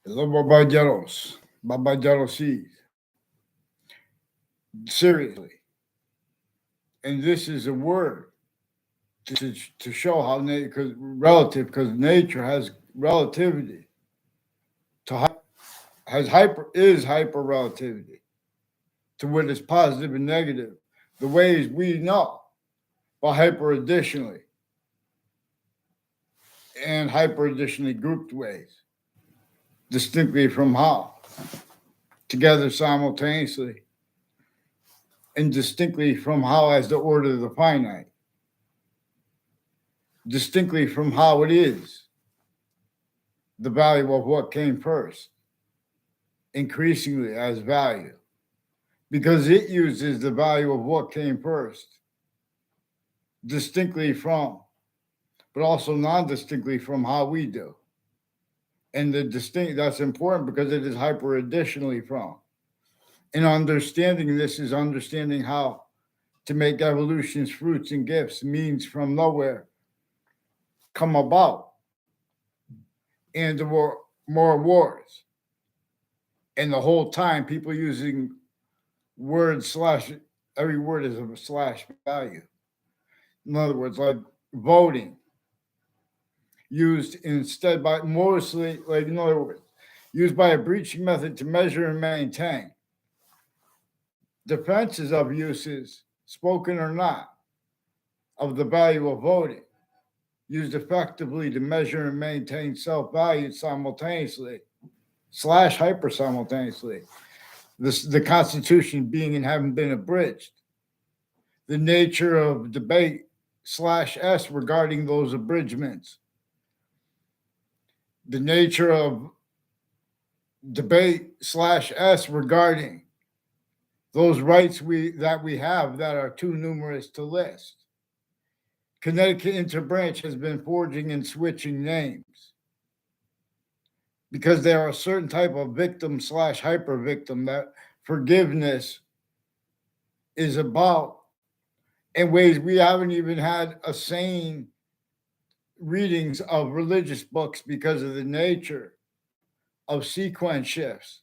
Hello, Babajaros. Babajarosis. Seriously. And this is a word to show how because nature has relativity to has hyper relativity to what is positive and negative. The ways we know, but hyper additionally and hyper additionally grouped ways, distinctly from how, together simultaneously, and distinctly from how as the order of the finite, distinctly from how it is, the value of what came first, increasingly as value, because it uses the value of what came first, distinctly from, but also non distinctly from how we do. And the distinct that's important because it is hyper additionally from. And understanding this is understanding how to make evolution's fruits and gifts, means from nowhere, come about, and there were more wars. And the whole time, people using word slash, every word is a slash value. In other words, like voting, used instead by mostly, like in other words, used by a breaching method to measure and maintain. Defenses of uses, spoken or not, of the value of voting, used effectively to measure and maintain self value simultaneously, slash hyper simultaneously. The Constitution being and having been abridged. The nature of debate slash S regarding those abridgments. The nature of debate slash S regarding those rights we have that are too numerous to list. Connecticut Interbranch has been forging and switching names because there are a certain type of victim slash hyper victim that forgiveness is about in ways we haven't even had a sane readings of religious books because of the nature of sequence shifts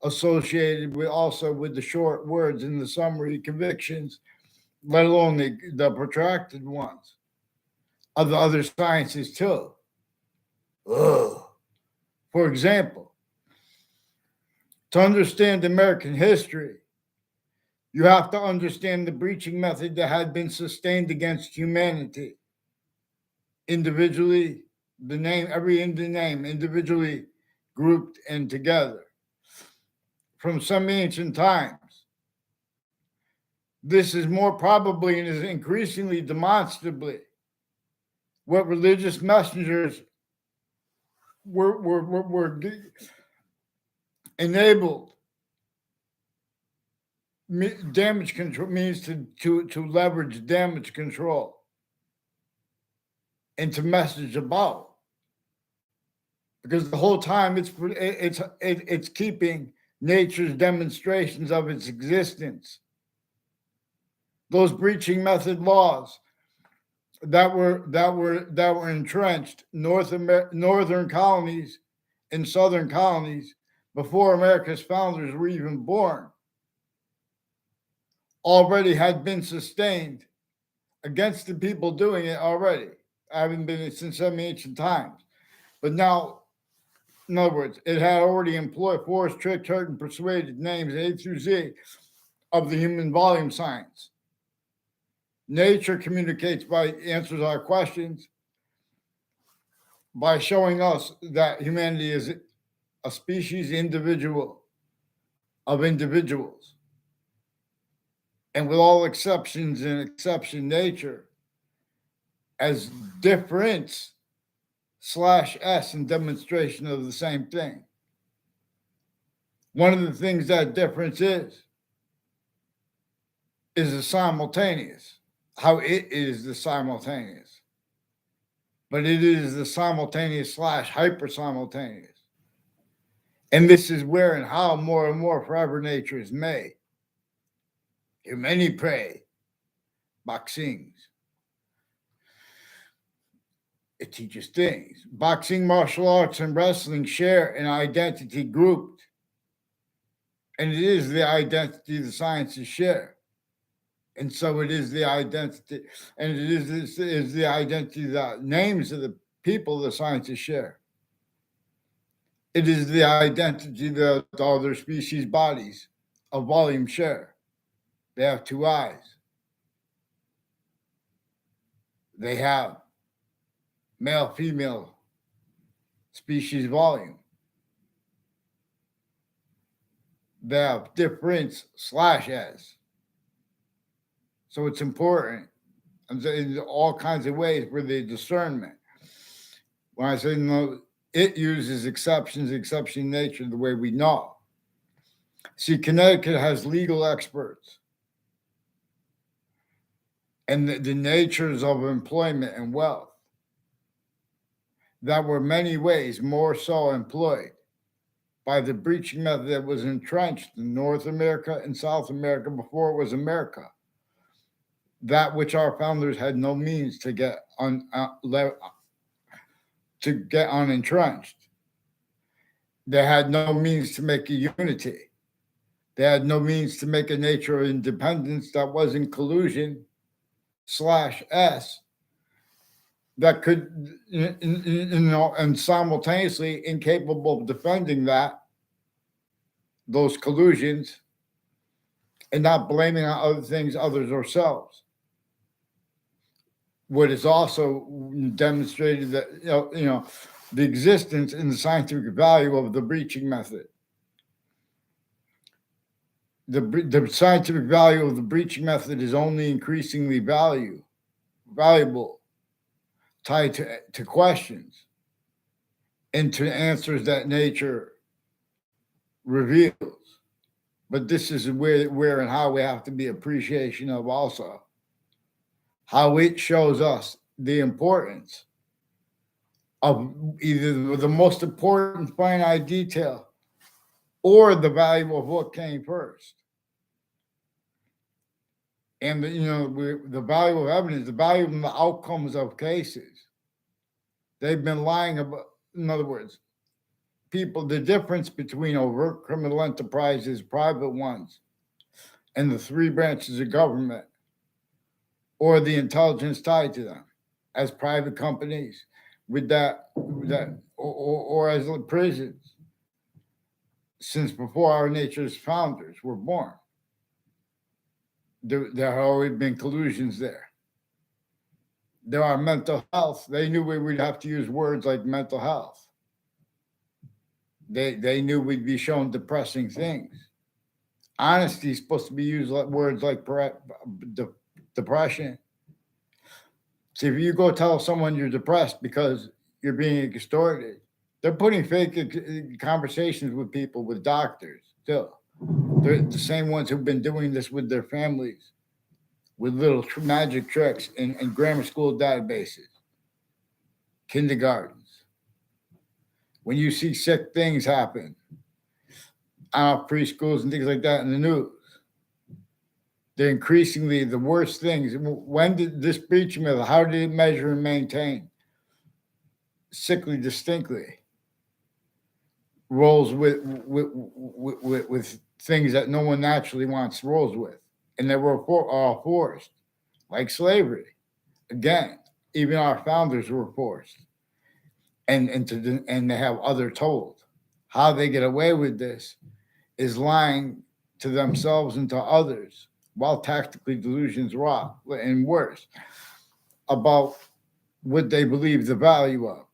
associated with also with the short words and the summary convictions, let alone the protracted ones of the other sciences too. Ugh. For example, to understand American history, you have to understand the breaching method that had been sustained against humanity. Individually, the name, every in the name, individually grouped and together. From some ancient times, this is more probably and is increasingly demonstrably what religious messengers were enabled damage control means to leverage damage control and to message about because the whole time it's keeping nature's demonstrations of its existence. Those breaching method laws that were entrenched northern colonies and southern colonies before America's founders were even born already had been sustained against the people doing it already. I haven't been since some ancient times. But now, in other words, it had already employed, forced, tricked, hurt, and persuaded names A through Z of the human volume science. Nature communicates by answers our questions by showing us that humanity is a species individual of individuals. And with all exceptions and exception nature as difference slash S in demonstration of the same thing. One of the things that difference is the simultaneous, how it is the simultaneous. But it is the simultaneous slash hyper simultaneous. And this is where and how more and more forever nature is made. Humani pray, vaccines. It teaches things. Boxing, martial arts, and wrestling share an identity grouped, and it is the identity the sciences share. And so it is the identity, and is the identity, the names of the people the sciences share. It is the identity that all their species bodies of volume share. They have two eyes. They have male, female species volume. They have difference slash S. So it's important in all kinds of ways for the discernment. When I say no, it uses exceptions, exception nature, the way we know. See, Connecticut has legal experts and the natures of employment and wealth that were many ways more so employed by the breaching method that was entrenched in North America and South America before it was America. That which our founders had no means to get unentrenched. They had no means to make a unity. They had no means to make a nature of independence that wasn't collusion slash S that could, and simultaneously incapable of defending those collusions and not blaming on other things, others, ourselves. What is also demonstrated that, the existence and the scientific value of the breaching method. The scientific value of the breaching method is only increasingly valuable, tied to questions and to answers that nature reveals. But this is where and how we have to be appreciation of also. How it shows us the importance of either the most important finite detail or the value of what came first. And the value of evidence, the value of the outcomes of cases. They've been lying about, in other words, people, the difference between overt criminal enterprises, private ones, and the three branches of government, or the intelligence tied to them as private companies with that or as prisons since before our nature's founders were born. There have always been collusions there. There are mental health. They knew we would have to use words like mental health. They knew we'd be shown depressing things. Honesty is supposed to be used like words like depression. See, if you go tell someone you're depressed because you're being extorted, they're putting fake conversations with people, with doctors still. They're the same ones who've been doing this with their families, with little magic tricks and grammar school databases, kindergartens. When you see sick things happen out of preschools and things like that in the news, they're increasingly the worst things. When did this breach method, how did it measure and maintain? Sickly distinctly rolls with things that no one naturally wants rolls with. And they were all forced, like slavery. Again, even our founders were forced. And they have other told. How they get away with this is lying to themselves and to others, while tactically delusions rot, and worse, about what they believe the value of.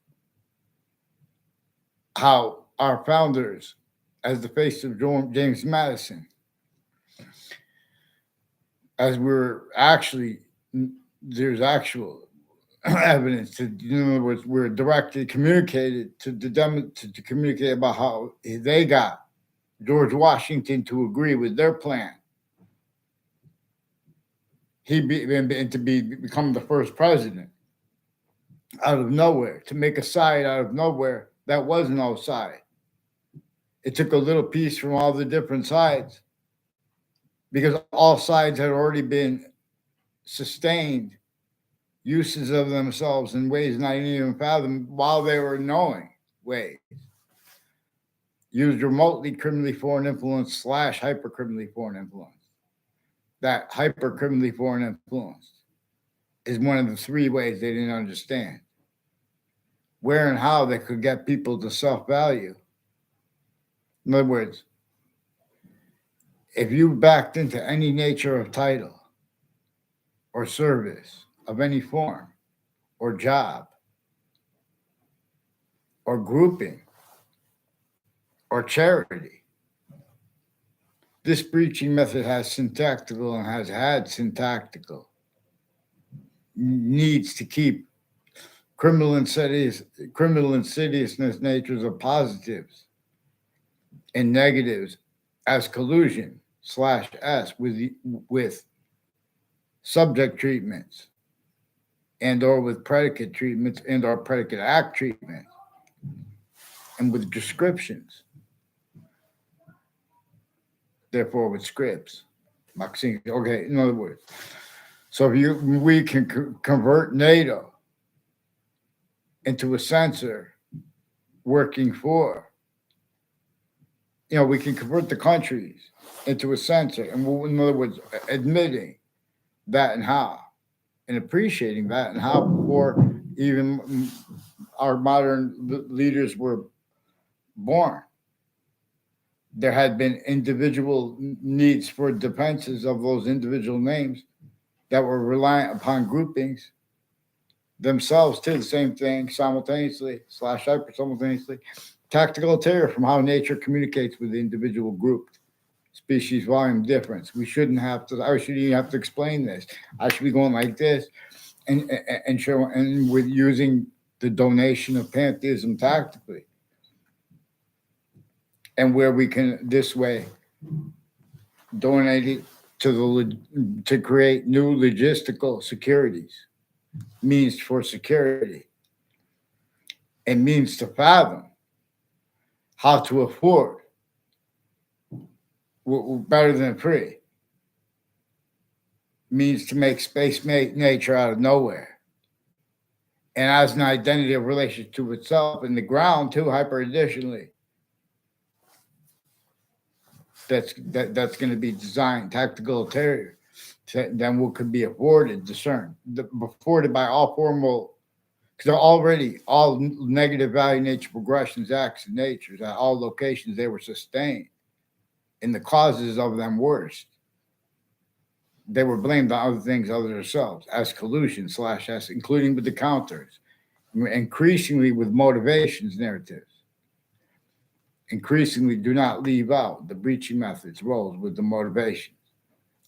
How our founders, as the face of James Madison, as there's actual evidence to, in other words, we're directly communicated to them to communicate about how they got George Washington to agree with their plan. Become the first president out of nowhere, to make a side out of nowhere that was no side. It took a little piece from all the different sides because all sides had already been sustained uses of themselves in ways not even fathomed while they were knowing ways. Used remotely criminally foreign influence slash hypercriminally foreign influence. That hypercriminally foreign influence is one of the three ways they didn't understand. Where and how they could get people to self value. In other words, if you backed into any nature of title or service of any form or job or grouping or charity, this breaching method has syntactical and has had syntactical needs to keep criminal insidiousness natures of positives and negatives as collusion slash S with subject treatments and or with predicate treatments and or predicate act treatment and with descriptions, therefore with scripts. Maxine, okay, in other words, so if we can convert NATO into a censor working for, we can convert the countries into a censor, and in other words, admitting that and how, and appreciating that and how before even our modern leaders were born. There had been individual needs for defenses of those individual names that were reliant upon groupings themselves to the same thing simultaneously slash hyper simultaneously. Tactical terror from how nature communicates with the individual group. Species volume difference. We shouldn't have to. I shouldn't even have to explain this. I should be going like this, and show and with using the donation of pantheism tactically, and where we can this way donate it to create new logistical securities, means for security, and means to fathom how to afford better than free, means to make space nature out of nowhere, and as an identity of relation to itself in the ground too. Hyper additionally, that's going to be designed tactical terror. Then what could be afforded, discerned, afforded by all formal, because already all negative value nature progressions, acts of natures at all locations they were sustained, and the causes of them worst. They were blamed on other things other than themselves, as collusion slash S, including with the counters, increasingly with motivations narratives. Increasingly do not leave out the breaching methods roles with the motivations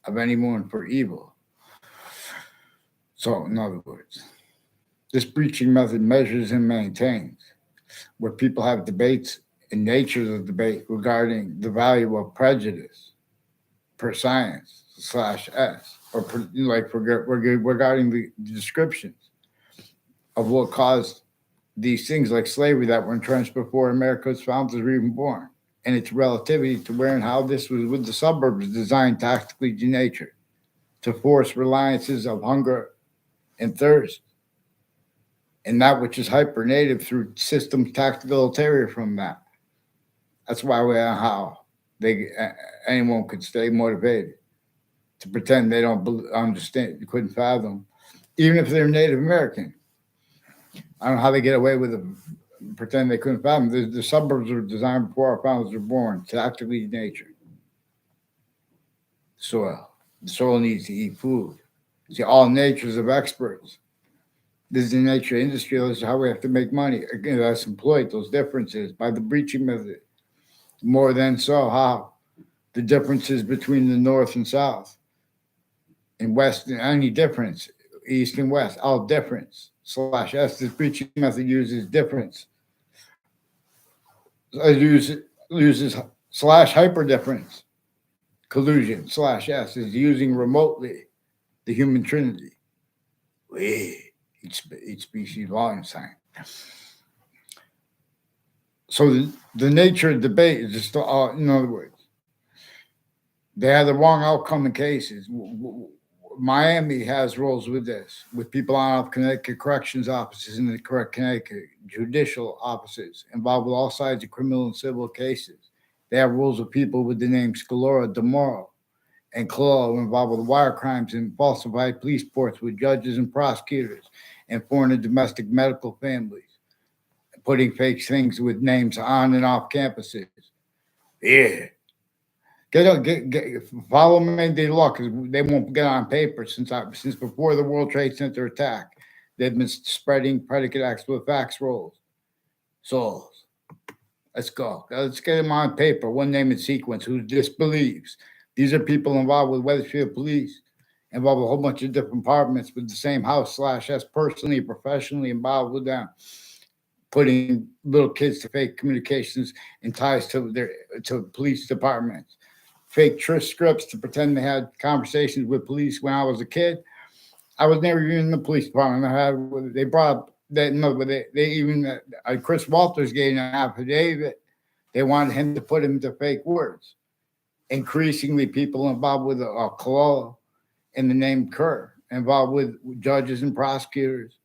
of anyone for evil. So, in other words, this breaching method measures and maintains where people have debates and natures of debate regarding the value of prejudice per science slash S, or like regarding the descriptions of what caused these things like slavery that were entrenched before America's founders were even born, and its relativity to where and how this was with the suburbs designed tactically denatured to force reliances of hunger and thirst, and that which is hyper native through systems tactical terror from that. That's why we how they anyone could stay motivated to pretend they don't understand, you couldn't fathom, even if they're Native American. I don't know how they get away with it, pretend they couldn't fathom. The suburbs were designed before our founders were born, tactically nature. Soil. The soil needs to eat food. See, all natures of experts. This is the nature of industry. This is how we have to make money. Again, let's exploit those differences by the breaching method. More than so, how the differences between the north and south, and west, and any difference, east and west, all difference slash S. This breaching method uses difference. It uses slash hyper difference. Collusion slash S is using remotely the human trinity. Each species volume sign. So the nature of debate is just, in other words, they had the wrong outcome in cases Miami has rules with this, with people on Connecticut corrections offices and the correct Connecticut judicial offices involved with all sides of criminal and civil cases. They have rules with people with the names Scalora, DeMoro, and Clo involved with wire crimes and falsified police reports with judges and prosecutors and foreign and domestic medical families, putting fake things with names on and off campuses. Yeah. Follow Mandy law because they won't get on paper since before the World Trade Center attack. They've been spreading predicate acts with fax rolls. So let's go. Let's get them on paper, one name in sequence. Who disbelieves? These are people involved with Wethersfield Police, involved with a whole bunch of different departments with the same house / us personally and professionally involved with them, putting little kids to fake communications and ties to police departments, fake scripts to pretend they had conversations with police when I was a kid. I was never even in the police department. They brought up that no, but they even Chris Walters gave an affidavit. They wanted him to put him to fake words. Increasingly, people involved with Collusion and the name Kerr, involved with judges and prosecutors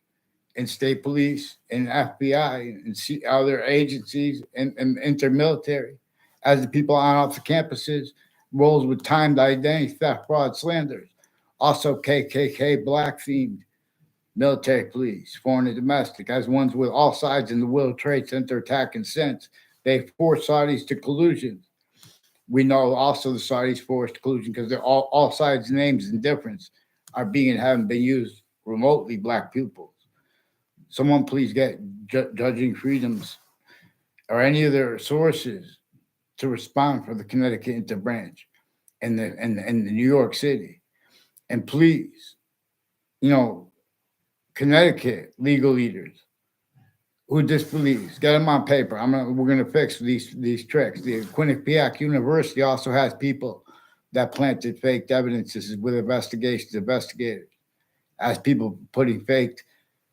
and state police and FBI and other agencies and intermilitary, as the people on off the campuses, roles with timed identity theft, fraud, slanders. Also KKK, black themed, military police, foreign and domestic, as ones with all sides in the World Trade Center attack and since. They forced Saudis to collusion. We know also the Saudis forced collusion because they're all sides' names and difference haven't been used remotely black pupils. Someone please get Judging Freedoms or any of their sources to respond for the Connecticut interbranch and the New York City. And please, Connecticut legal leaders who disbelieves, get them on paper. We're gonna fix these tricks. The Quinnipiac University also has people that planted fake evidences with investigators, as people putting fake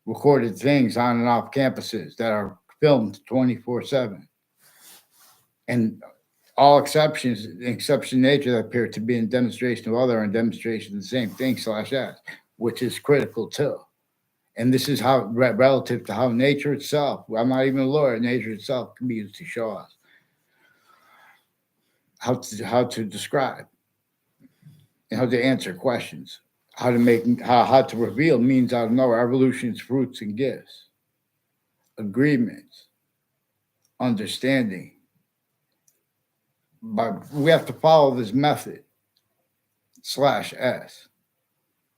recorded things on and off campuses that are filmed 24/7. And all exception nature that appear to be in demonstration of other and demonstration of the same thing /s, which is critical too. And this is how relative to how nature itself, I'm not even a lawyer, nature itself can be used to show us how to describe and how to answer questions, how to reveal means out of nowhere, evolution's fruits and gifts, agreements, understanding. But we have to follow this method /s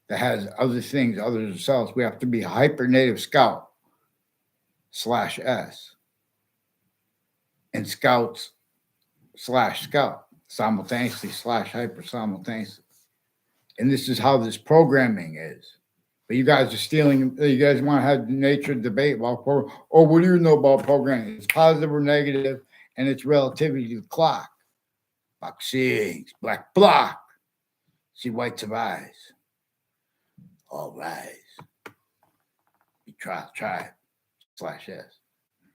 that has other things other than ourselves. We have to be hyper native scout /s and scouts /scout simultaneously /hyper simultaneously. And this is how this programming is. But you guys are stealing. You guys want to have nature debate about what do you know about programming? It's positive or negative, and it's relativity to the clock. Boxings, black block. See whites of eyes. All rise. Be tribe /s.